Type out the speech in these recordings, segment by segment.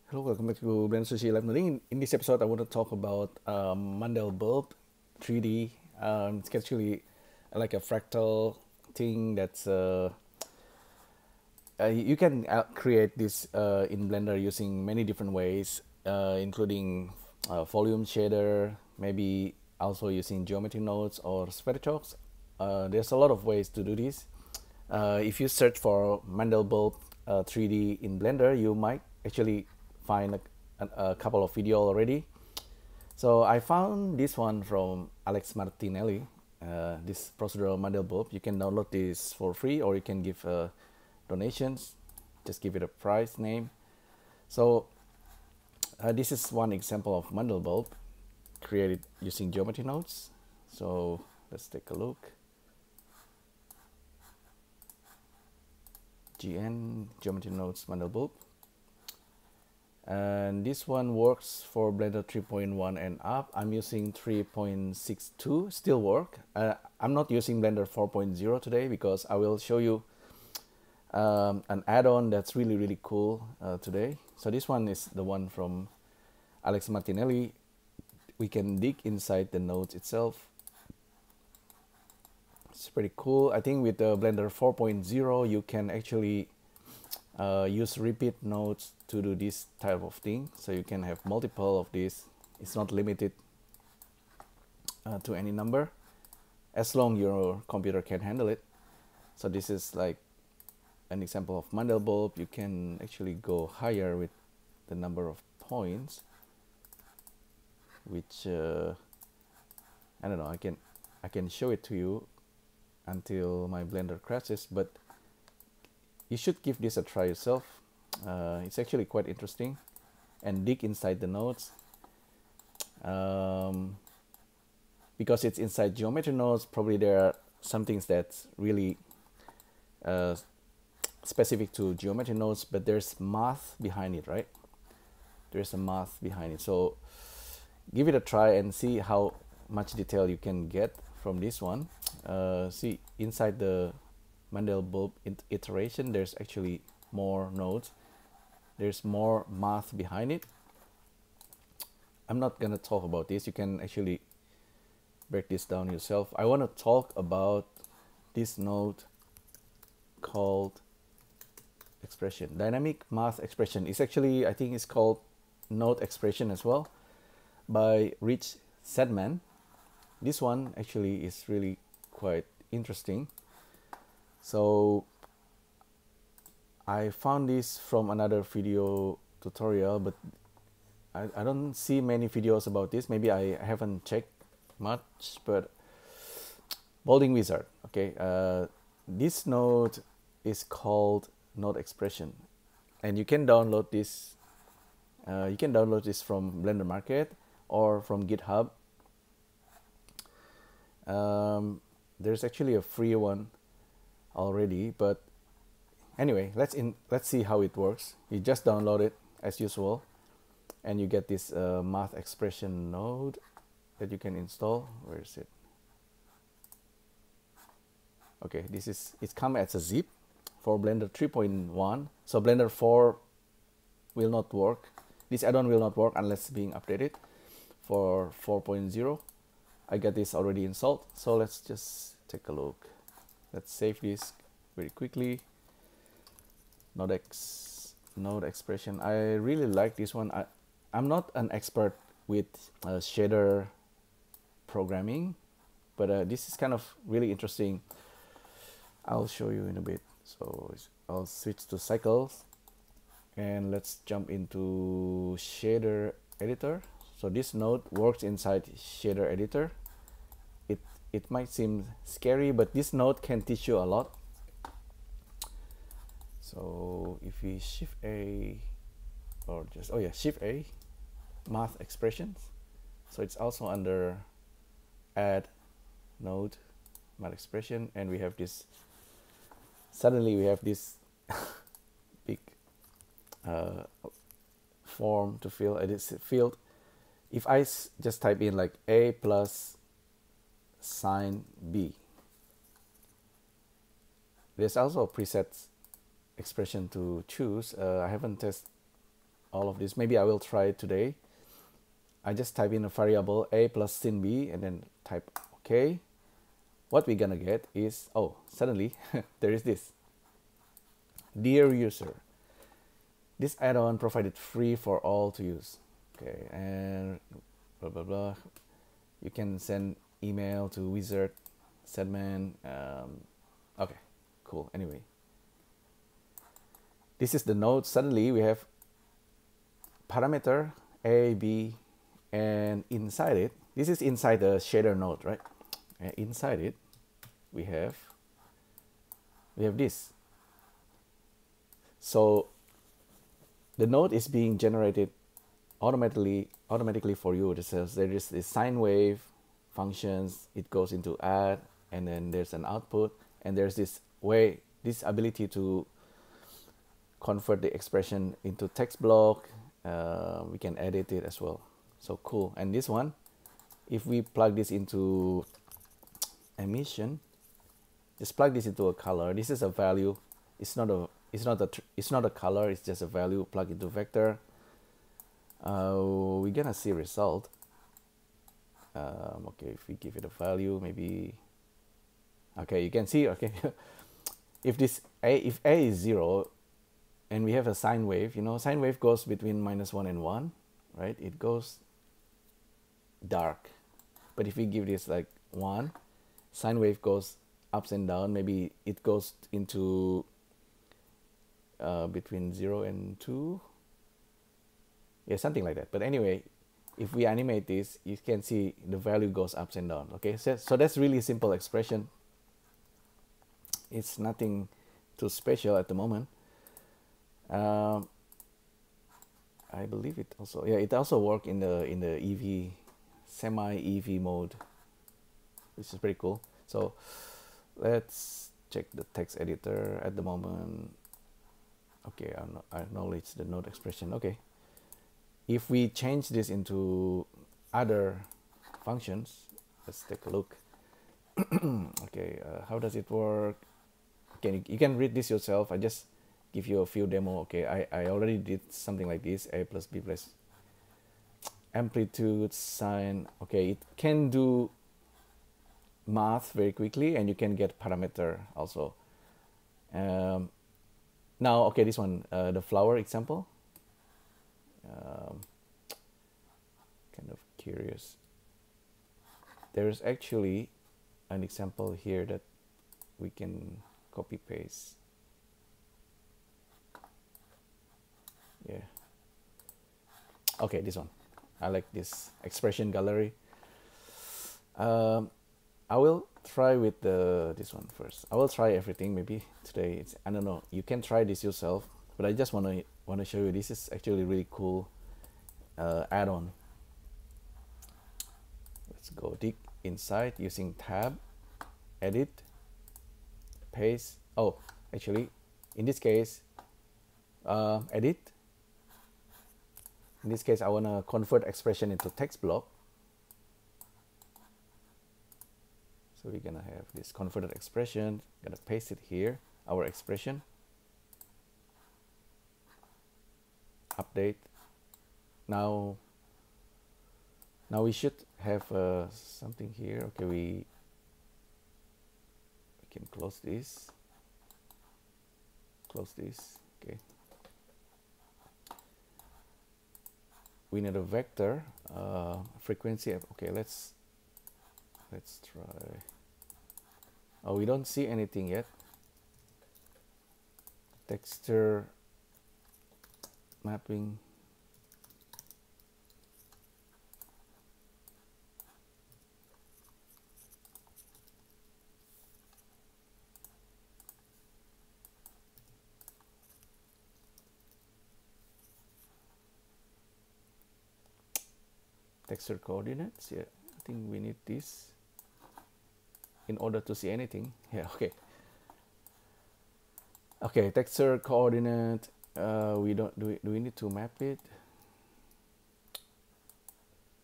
Hello, welcome back to Blender Sushi LIVENODING. In this episode, I want to talk about Mandelbulb 3D. It's actually like a fractal thing that's you can create this in Blender using many different ways, including volume shader, maybe also using geometry nodes or sweater chalks. There's a lot of ways to do this. If you search for Mandelbulb 3D in Blender, you might actually find a couple of videos already. So I found this one from Alex Martinelli, this procedural Mandelbulb. You can download this for free, or you can give donations. Just give it a price name. So this is one example of Mandelbulb created using geometry nodes. So let's take a look. GN geometry nodes Mandelbulb. And this one works for Blender 3.1 and up. I'm using 3.62, still work. I'm not using Blender 4.0 today because I will show you an add-on that's really cool today. So this one is the one from Alex Martinelli. We can dig inside the nodes itself. It's pretty cool. I think with the Blender 4.0 you can actually use repeat nodes to do this type of thing, so you can have multiple of these. It's not limited to any number as long your computer can handle it. So this is like an example of Mandelbulb. You can actually go higher with the number of points, which I don't know, I can show it to you until my Blender crashes, but you should give this a try yourself. It's actually quite interesting, and dig inside the nodes. Because it's inside geometry nodes, probably there are some things that's really specific to geometry nodes, but there's math behind it, right? There's a math behind it. So give it a try and see how much detail you can get from this one. See, inside the Mandelbulb iteration, there's actually more nodes. There's more math behind it. I'm not gonna talk about this. You can actually break this down yourself. I want to talk about this node called expression. Dynamic math expression is actually, I think it's called node expression as well, by Rich Sedman. This one actually is really quite interesting. So I found this from another video tutorial, but I don't see many videos about this. Maybe I haven't checked much, but Bolding Wizard. Okay, this node is called node expression, and you can download this. You can download this from Blender Market or from GitHub. There's actually a free one already, but anyway, let's see how it works. You just download it as usual, and you get this math expression node that you can install. Where is it? Okay, it's come as a zip for Blender 3.1. So Blender 4 will not work. This add-on will not work unless being updated for 4.0. I got this already installed, so let's just take a look. Let's save this very quickly. NODEX node expression. I really like this one. I'm not an expert with shader programming, but this is kind of really interesting. I'll show you in a bit. So I'll switch to cycles, and let's jump into shader editor. So this node works inside shader editor. It might seem scary, but this node can teach you a lot. So if we shift A, or just, oh yeah, shift A, math expressions. So it's also under add node math expression, and we have this, suddenly we have this big form to fill. This field, if I just type in like A plus sine B, there's also a preset expression to choose. I haven't tested all of this. Maybe I will try it today. I just type in a variable a plus sin b and then type OK. What we're gonna get is, oh, suddenly there is this. Dear user, this add-on provided free for all to use. Okay, and blah blah blah. You can send email to wizard, Sedman. Okay, cool. Anyway, this is the node. Suddenly we have parameter a, b, and inside it, this is inside the shader node, right? And inside it, we have this. So the node is being generated automatically for you. It says there is this sine wave functions. It goes into add, and then there's an output, and there's this ability to convert the expression into text block. We can edit it as well. So cool. And this one, if we plug this into emission, just plug this into a color. This is a value. It's not a color. It's just a value. Plug into vector. We're gonna see result. Okay, if we give it a value, maybe. Okay, you can see. Okay, if a is 0, and we have a sine wave. You know, sine wave goes between -1 and 1, right? It goes dark. But if we give this like 1, sine wave goes ups and down. Maybe it goes into between 0 and 2. Yeah, something like that. But anyway, if we animate this, you can see the value goes ups and down. Okay, so that's really simple expression. It's nothing too special at the moment. I believe it also, yeah, it also works in the EV, semi-EV mode, which is pretty cool. So let's check the text editor at the moment. Okay, I acknowledge the node expression. Okay, if we change this into other functions, let's take a look. Okay, how does it work? You can read this yourself. I just give you a few demo. Okay, I already did something like this, a plus b plus amplitude, sine. Okay, it can do math very quickly, and you can get parameter also. Now, okay, this one, the flower example. Kind of curious. There's actually an example here that we can copy paste. Yeah. Okay, this one. I like this expression gallery. I will try with this one first. I will try everything maybe today. I don't know. You can try this yourself, but I just want to show you. This is actually really cool add-on. Let's go dig inside using tab, edit, paste. Oh, actually, in this case, edit. In this case, I want to convert expression into text block. So we're gonna have this converted expression, gonna paste it here, our expression, update. Now we should have something here. Okay, we can close this, okay. We need a vector, frequency. Okay, let's try. Oh, we don't see anything yet. Texture mapping. Texture coordinates. Yeah, I think we need this in order to see anything. Yeah, okay. Okay, texture coordinate. We don't do we need to map it?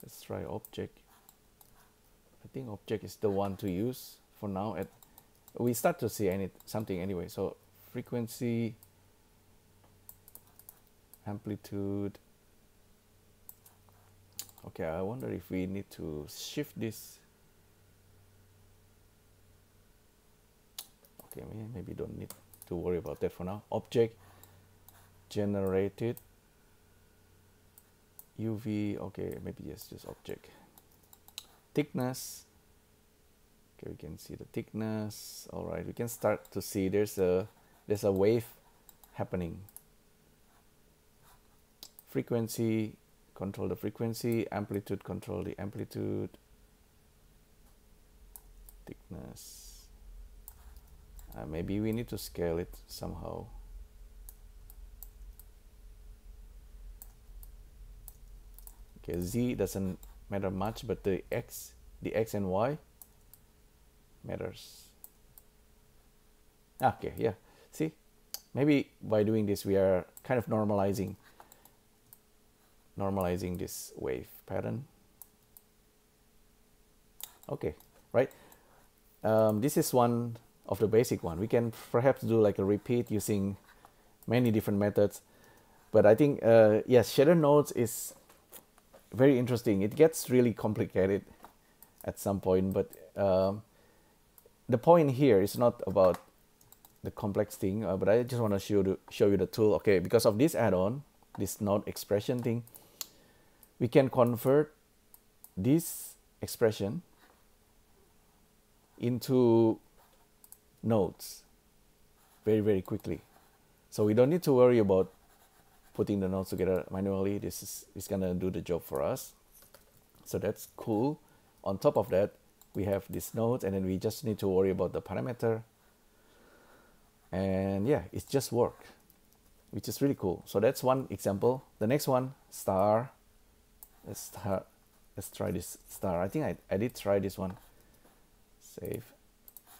Let's try object. I think object is the one to use for now. We start to see something anyway. So frequency. amplitude. Okay, I wonder if we need to shift this. Okay, maybe don't need to worry about that for now. Object generated UV. Okay, maybe yes, just object. Thickness. Okay, we can see the thickness. All right, we can start to see there's a wave happening. Frequency, control the frequency. Amplitude, control the amplitude. Thickness. Maybe we need to scale it somehow. Okay, Z doesn't matter much, but the X and Y matters. Okay, yeah, see, maybe by doing this we are kind of normalizing this wave pattern. Okay, right. This is one of the basic one. We can perhaps do like a repeat using many different methods, but I think yes, shader nodes is very interesting. It gets really complicated at some point, but the point here is not about the complex thing, but I just want to show you the tool. Okay, because of this add-on, this node expression thing, we can convert this expression into nodes very, very quickly. So we don't need to worry about putting the nodes together manually. This is gonna do the job for us. So that's cool. On top of that, we have this node, and then we just need to worry about the parameter. And yeah, it just works, which is really cool. So that's one example. The next one, star. Let's try this star. I think I did try this one. Save.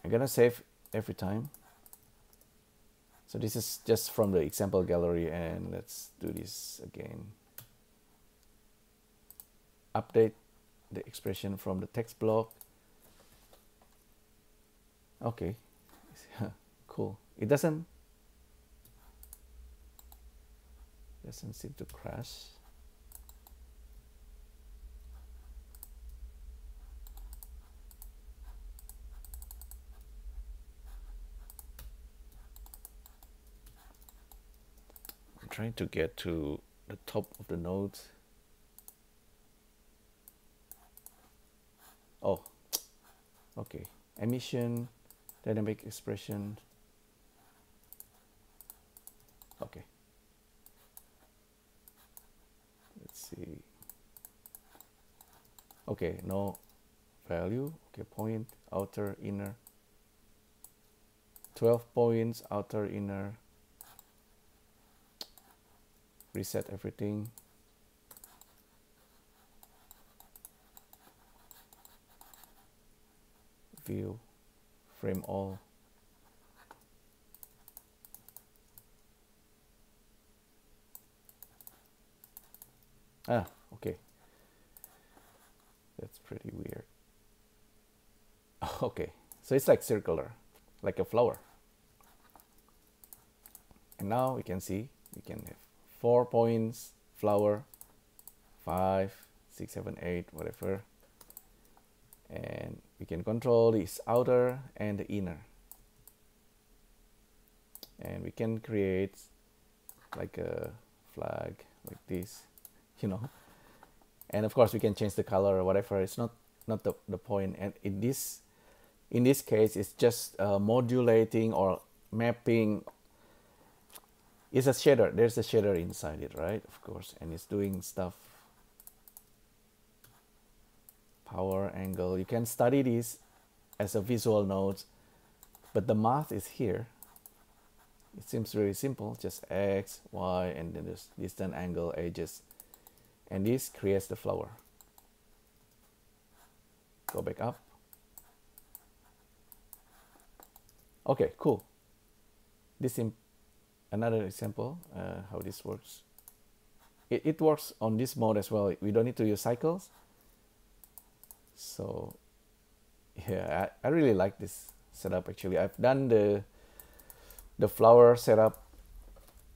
I'm gonna save every time. So this is just from the example gallery, and let's do this again. Update the expression from the text block. Okay, cool. It doesn't seem to crash. I'm trying to get to the top of the nodes. Oh, okay. Emission, dynamic expression. Okay. Let's see. Okay, no value. Okay, point, outer, inner. 12 points, outer, inner. Reset everything. View, frame all. Okay. That's pretty weird. Okay, so it's like circular, like a flower. And now we can see we can have 4 points, flower, 5, 6, 7, 8, whatever. And we can control this outer and the inner. And we can create like a flag like this, you know. And of course we can change the color or whatever. It's not the point. And in this case, it's just modulating or mapping. It's a shader. There's a shader inside it, right? Of course. And it's doing stuff. Power, angle. You can study this as a visual node, but the math is here. It seems very simple. Just X, Y, and then there's distance, angle, edges. And this creates the flower. Go back up. Okay, cool. This is another example how this works. It works on this mode as well. We don't need to use cycles. So yeah, I really like this setup actually. I've done the flower setup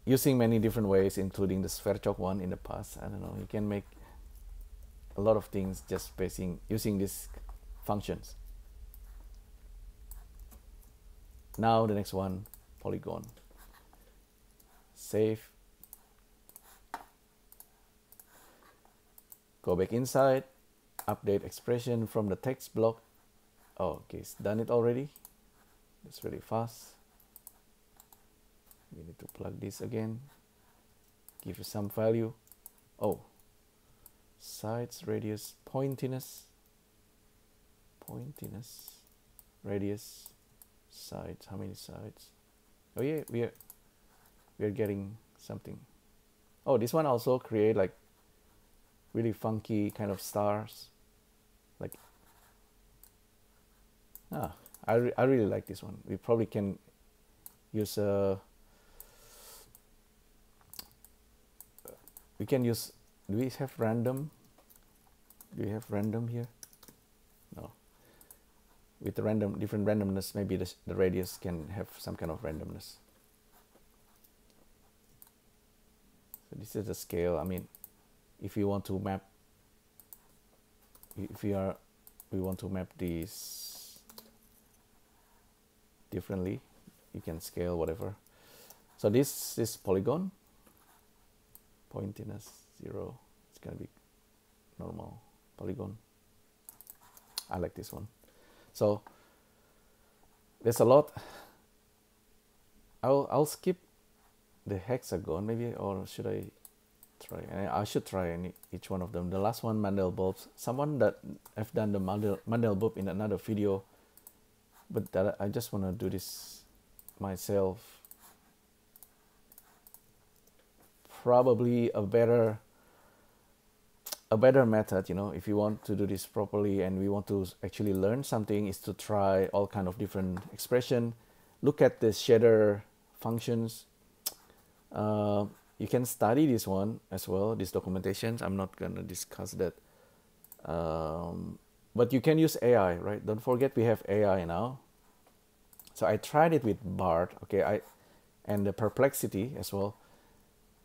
using many different ways, including the sphere chalk one in the past. I don't know, you can make a lot of things just using these functions. Now the next one, polygon. Save. Go back inside, update expression from the text block. Oh, okay, it's done it already. That's really fast. We need to plug this again. Give you some value. Oh, sides, radius, pointiness, radius, sides. How many sides? Oh yeah, we are getting something. Oh, this one also create like really funky kind of stars. Like, I really like this one. We probably can use we can use, do we have random? Do we have random here? No. With the different randomness, maybe the radius can have some kind of randomness. So this is the scale. I mean, if you want to map, we want to map these differently, you can scale whatever. So this is polygon, pointiness 0. It's gonna be normal polygon. I like this one. So there's a lot. I'll skip the hexagon maybe, or should I try? I should try each one of them. The last one, Mandelbulb. Someone that I've done the Mandelbulb in another video, but that I just want to do this myself. Probably a better method, you know, if you want to do this properly and we want to actually learn something, is to try all kind of different expression. Look at the shader functions. You can study this one as well, these documentations. I'm not gonna discuss that, but you can use AI, right? Don't forget we have AI now. So I tried it with BART, okay, and the Perplexity as well.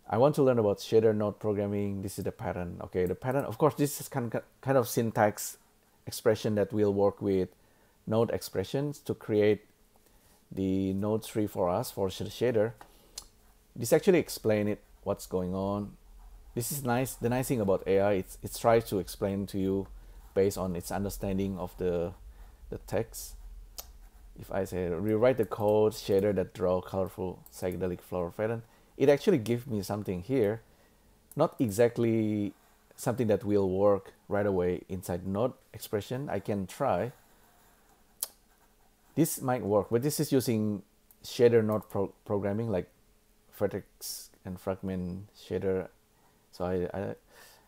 I want to learn about shader node programming. This is the pattern. Okay, the pattern, of course, this is kind of syntax expression that will work with node expressions to create the node tree for us for the shader. This actually explain it, what's going on. This is nice. The nice thing about AI, it tries to explain to you based on its understanding of the text. If I say rewrite the code shader that draw colorful psychedelic flower pattern, it actually gives me something here, not exactly something that will work right away inside node expression. I can try. This might work, but this is using shader node programming, like vertex and fragment shader. So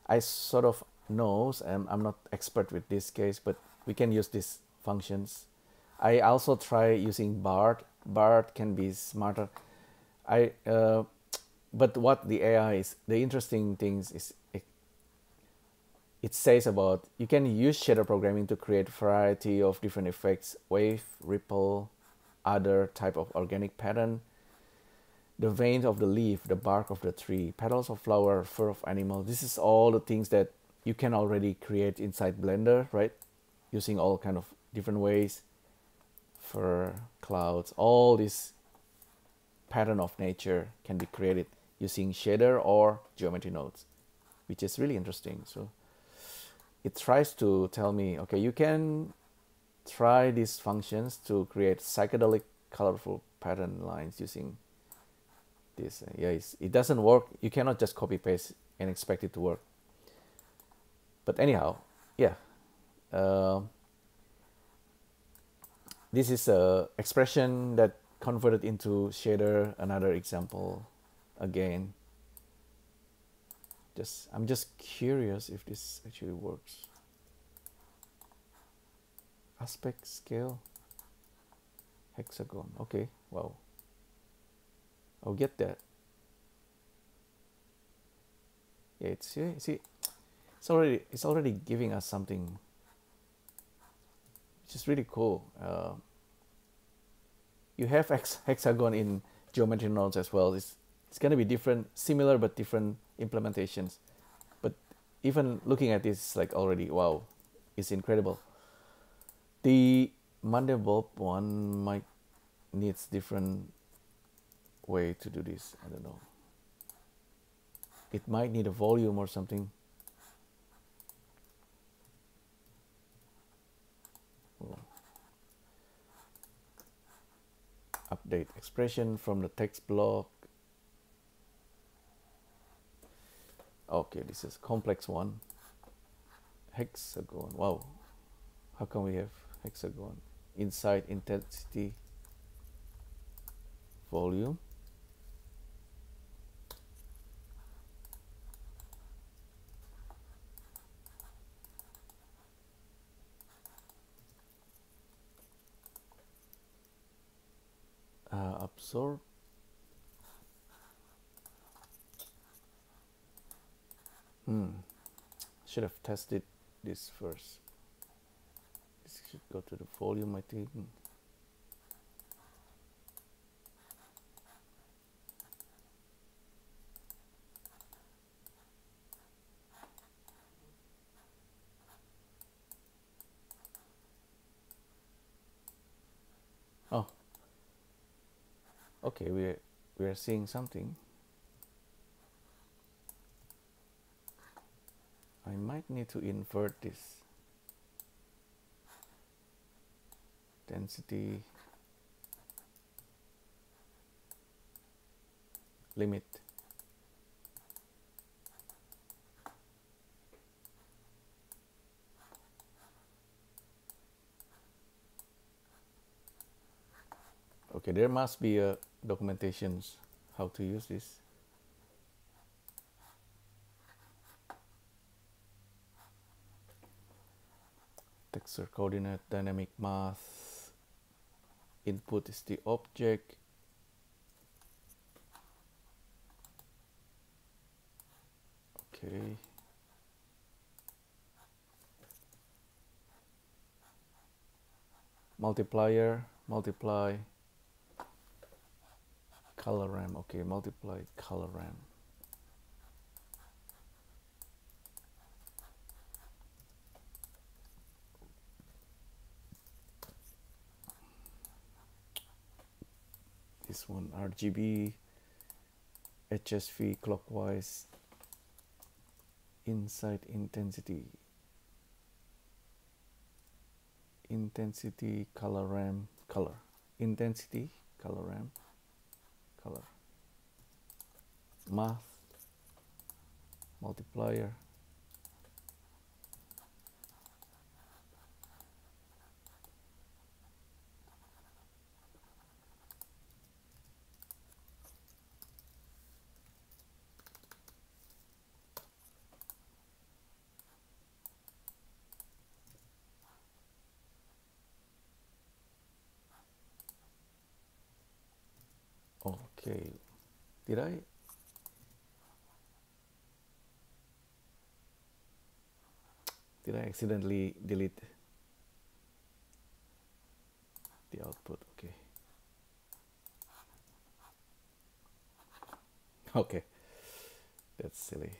I sort of knows, I'm not expert with this case, but we can use these functions. I also try using BART. BART can be smarter. But what the AI is, the interesting things is it says about, you can use shader programming to create variety of different effects, wave, ripple, other type of organic pattern, the veins of the leaf, the bark of the tree, petals of flower, fur of animal. This is all the things that you can already create inside Blender, right? Using all kind of different ways, fur, clouds, all this pattern of nature can be created using shader or geometry nodes, which is really interesting. So it tries to tell me, okay, you can try these functions to create psychedelic colorful pattern lines using this. Yeah, it doesn't work. You cannot just copy paste and expect it to work. But anyhow, yeah, this is a expression that converted into shader. Another example again. I'm just curious if this actually works. Aspect, scale, hexagon. Okay, wow. I'll get that. Yeah, see, it's already giving us something, which is really cool. You have hexagon in geometry nodes as well. It's It's going to be different, similar but different implementations. But even looking at this, like already, wow, it's incredible. The Mandelbulb one might needs different way to do this. I don't know. It might need a volume or something. Oh. Update expression from the text block. Okay, this is complex one. Hexagon. Wow. How come we have hexagon? Inside intensity, volume. Absorb. Should have tested this first. This should go to the volume, I think. Oh, okay, we are seeing something. I might need to invert this density limit. Okay, there must be a documentations how to use this. Texture coordinate, dynamic math. Input is the object. Okay. Multiplier, multiply. Color RAM, okay, multiply color RAM. This one, RGB, HSV clockwise, inside intensity, intensity, color RAM, color, intensity, color RAM, color, math, multiplier, okay, did I accidentally delete the output? Okay. Okay, that's silly.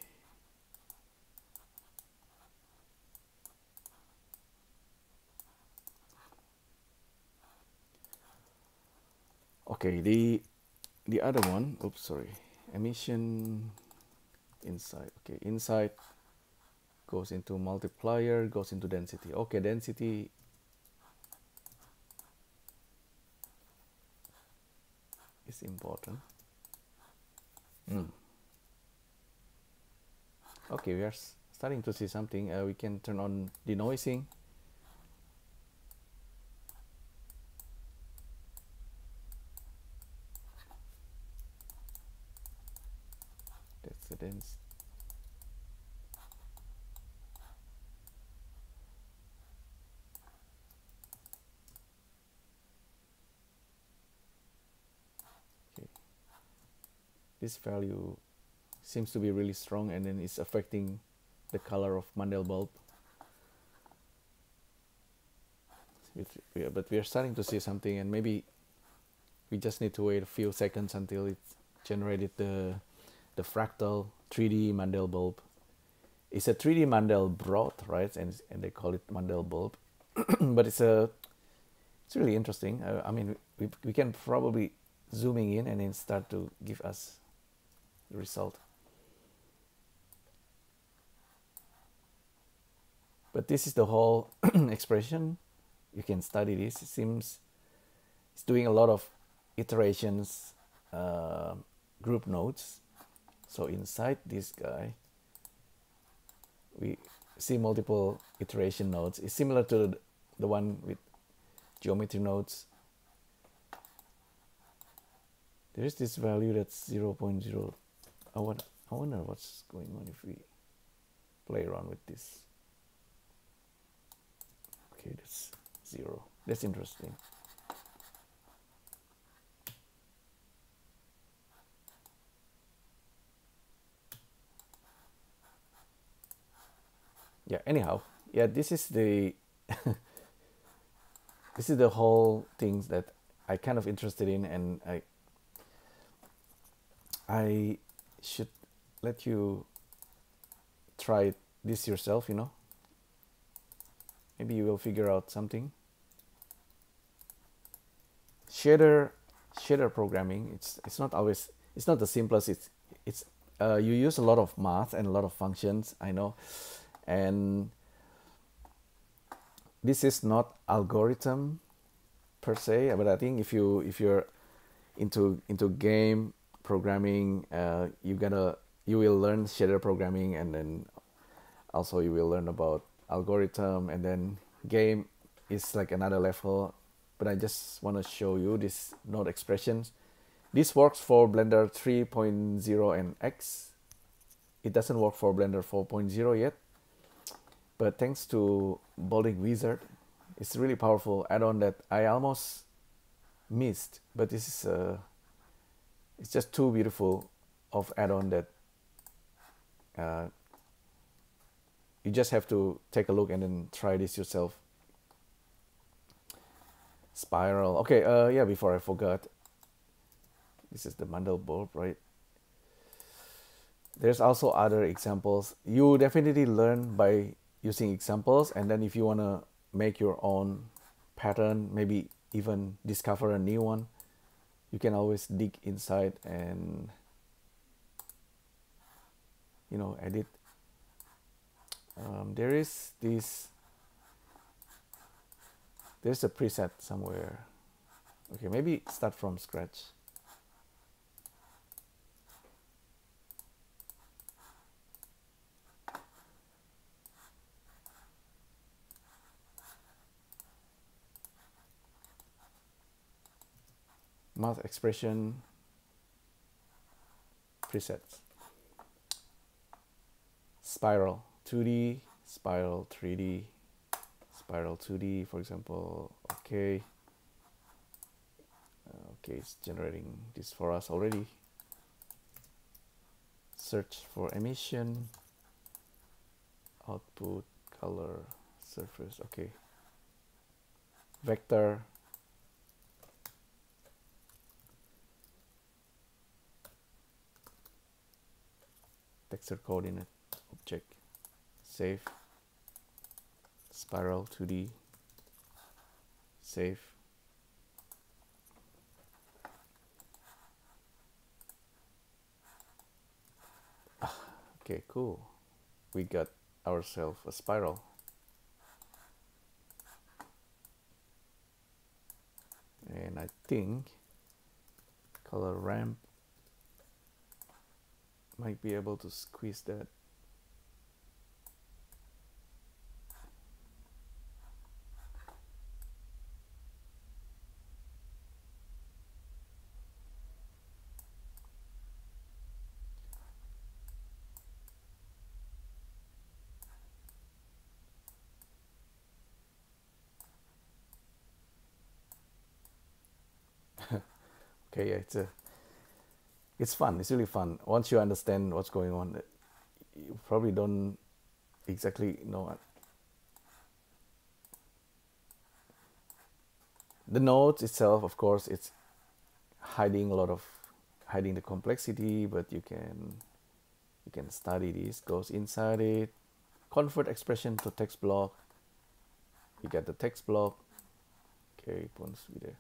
Okay, the other one, oops, sorry, emission inside. Okay, inside goes into multiplier, goes into density. Okay, density is important. Okay, we are starting to see something. We can turn on denoising. That's the density. Okay, this value seems to be really strong, and then it's affecting the color of Mandelbulb. But we are starting to see something, and maybe we just need to wait a few seconds until it generated the fractal 3D Mandelbulb. It's a 3D Mandelbrot, right? And they call it Mandelbulb, but it's really interesting. I mean, we can probably zooming in and then start to give us the result. But this is the whole expression. You can study this. It seems it's doing a lot of iterations, group nodes. So inside this guy, we see multiple iteration nodes. It's similar to the one with geometry nodes. There is this value that's 0.0. I wonder what's going on if we play around with this. Okay, that's 0. That's interesting. Yeah, anyhow, yeah, this is the this is the whole things that I kind of interested in, and I should let you try this yourself, you know. Maybe you will figure out something. Shader programming, it's not always, it's not the simplest. It's you use a lot of math and a lot of functions, I know. And this is not algorithm per se, but I think if you're into game programming, you will learn shader programming, and then also you will learn about algorithm, and then game is like another level. But I just want to show you this node expressions. This works for Blender 3.0 and X. It doesn't work for Blender 4.0 yet. But thanks to Bolding Wizard, it's really powerful add-on that I almost missed. But this is it's just too beautiful of add-on that you just have to take a look and then try this yourself. Spiral. Okay, yeah, before I forgot, this is the Mandelbulb, right? There's also other examples. You definitely learn by using examples, and then if you want to make your own pattern, maybe even discover a new one, you can always dig inside and, you know, edit. There is this, there's a preset somewhere. Okay, maybe start from scratch. Math expression presets. Spiral 2D, spiral 3D, spiral 2D, for example. Okay. Okay, it's generating this for us already. Search for emission, output, color, surface. Okay. Vector. Texture coordinate, object, save, spiral 2D, save. Okay, cool. We got ourselves a spiral. And I think color ramp might be able to squeeze that. Okay, yeah, it's fun. It's really fun. Once you understand what's going on, you probably don't exactly know what. The nodes itself, of course, it's hiding a lot of hiding the complexity, but you can study this. Goes inside it, convert expression to text block. You get the text block. Okay, points with the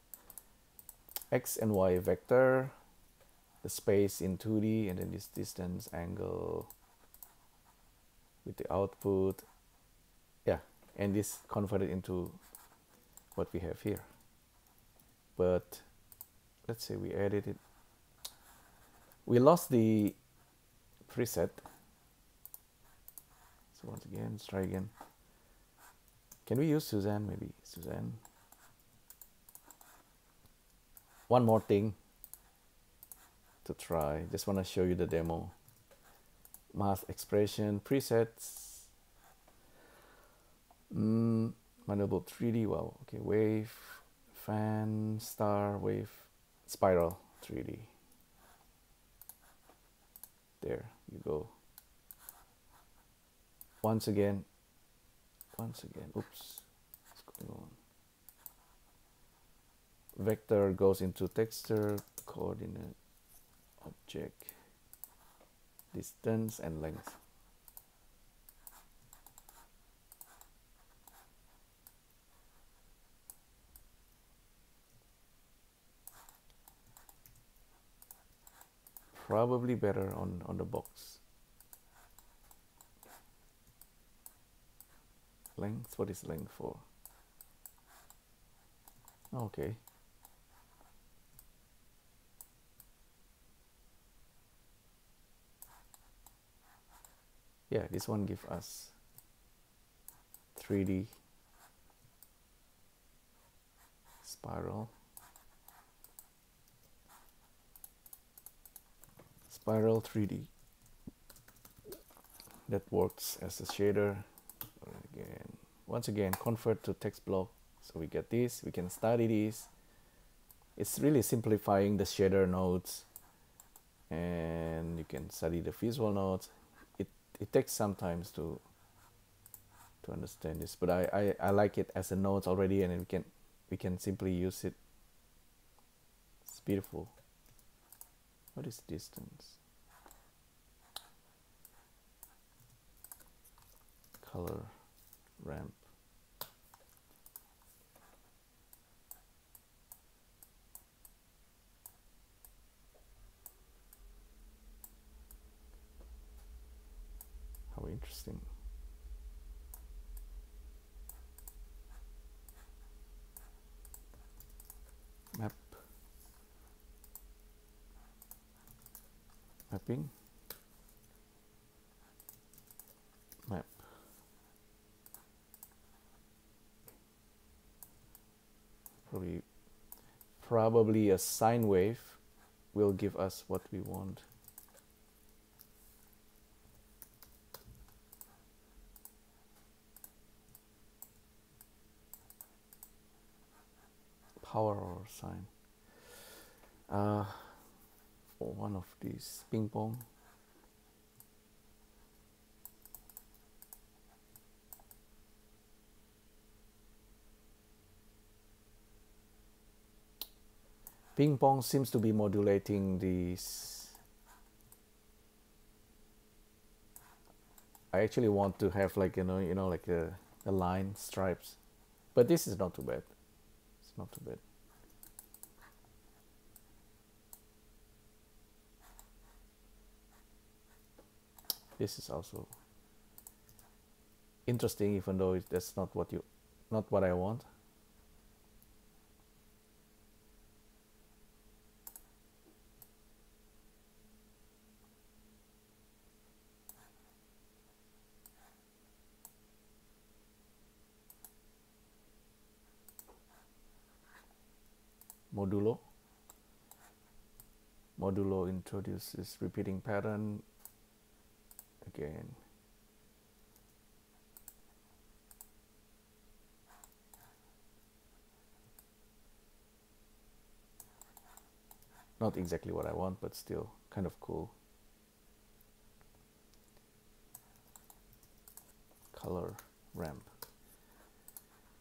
x and y vector, the space in 2D, and then this distance, angle with the output. Yeah, and this converted into what we have here. But let's say we edit it. We lost the preset. So once again, let's try again. Can we use Suzanne? Maybe Suzanne. One more thing to try. Just want to show you the demo. Math expression presets. Mandelbulb 3D. Wow. Okay. Wave, fan, star, wave, spiral 3D. There you go. Once again. Oops. What's going on? Vector goes into texture, coordinate, object, distance, and length. Probably better on the box. Length, what is length for? Okay. Yeah, this one gives us 3D spiral. Spiral 3D. That works as a shader. Once again, convert to text block. So we get this, we can study this. It's really simplifying the shader nodes, and you can study the visual nodes. It takes some time to understand this, but I like it as a nodes already, and then we can simply use it. It's beautiful. What is distance? Color ramp. How interesting. Map. Mapping. Map. Probably a sine wave will give us what we want. Power or sine. For one of these, ping pong. Ping pong seems to be modulating these. I actually want to have like like a line stripes, but this is not too bad. It's not too bad. This is also interesting, even though that's not what I want. Modulo introduces repeating pattern again. Not exactly what I want, but still kind of cool. Color ramp.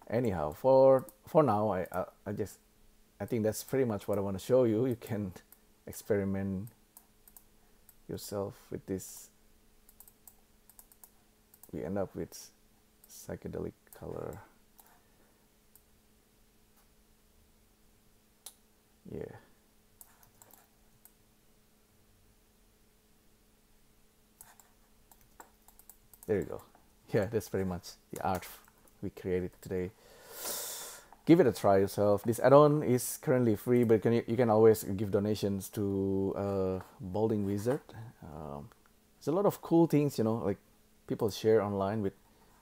Anyhow, for now, I think that's pretty much what I want to show you. You can experiment yourself with this. We end up with psychedelic color. Yeah. There you go. Yeah, that's pretty much the art we created today. Give it a try yourself. This add-on is currently free, but you can always give donations to Balding Wizard. There's a lot of cool things, you know, like people share online with,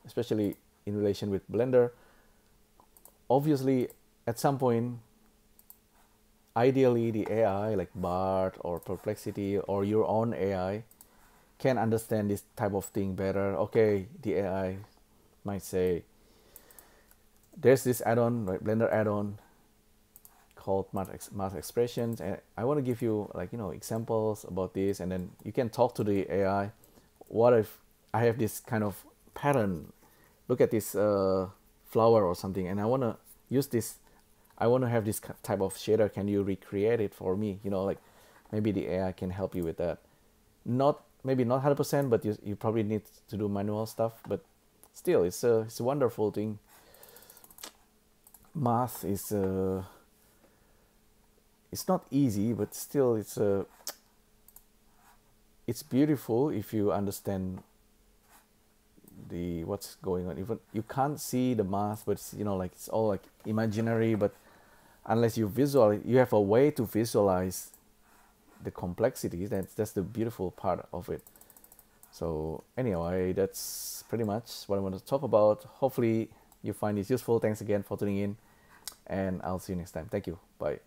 especially in relation with Blender. Obviously, at some point, ideally the AI like Bart or Perplexity or your own AI can understand this type of thing better. Okay, the AI might say, there's this add-on, right, Blender add-on called Math Expressions, and I want to give you, like, you know, examples about this, and then you can talk to the AI. What if I have this kind of pattern? Look at this flower or something, and I want to use this. I want to have this type of shader. Can you recreate it for me? You know, like maybe the AI can help you with that. Maybe not 100%, but you probably need to do manual stuff. But still, it's a wonderful thing. Math is it's not easy, but still it's beautiful if you understand what's going on. Even you can't see the math, but it's, you know, like it's all like imaginary. But unless you have a way to visualize the complexity. That's the beautiful part of it. So anyway, that's pretty much what I want to talk about. Hopefully you find this useful. Thanks again for tuning in, and I'll see you next time. Thank you. Bye.